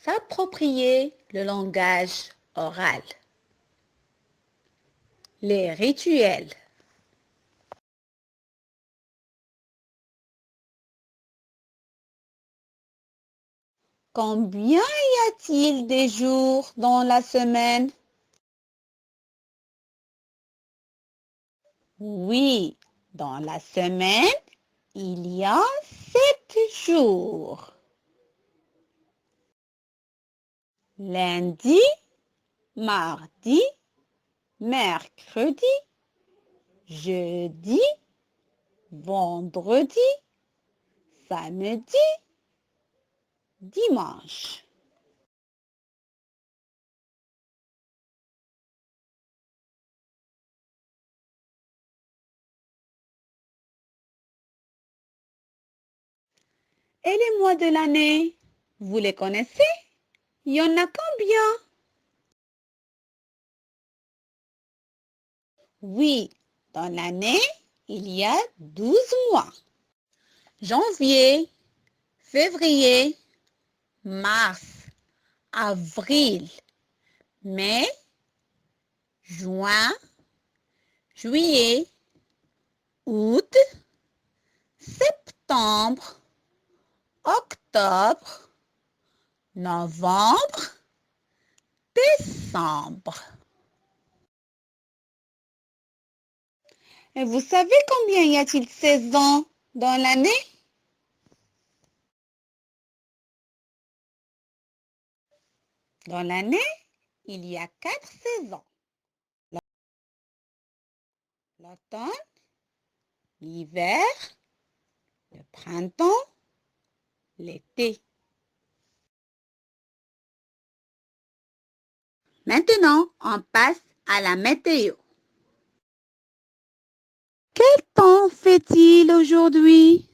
S'approprier le langage oral. Les rituels. Combien y a-t-il des jours dans la semaine? Oui, dans la semaine, il y a 7 jours. Lundi, mardi, mercredi, jeudi, vendredi, samedi, dimanche. Et les mois de l'année, vous les connaissez? Il y en a combien? Oui, dans l'année, il y a 12 mois. Janvier, février, mars, avril, mai, juin, juillet, août, septembre, octobre, novembre, décembre. Et vous savez combien y a-t-il de saisons dans l'année? Dans l'année, il y a 4 saisons. L'automne, l'hiver, le printemps, l'été. Maintenant, on passe à la météo. Quel temps fait-il aujourd'hui?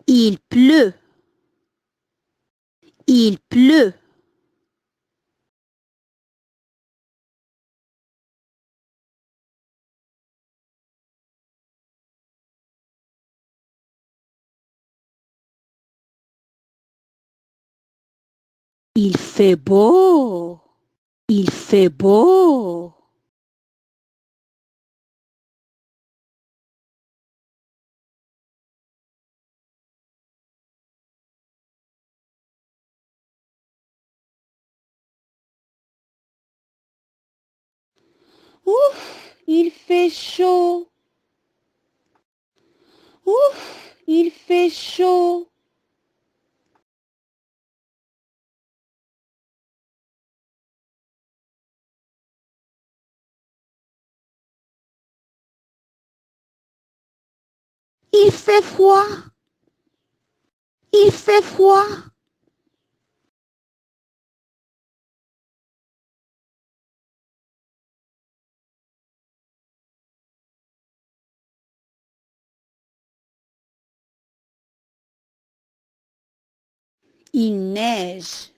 Il pleut. Il pleut. Il fait beau. Il fait beau. Ouf, il fait chaud. Ouf, il fait chaud. Il fait froid. Il fait froid. Il neige.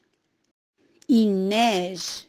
Il neige.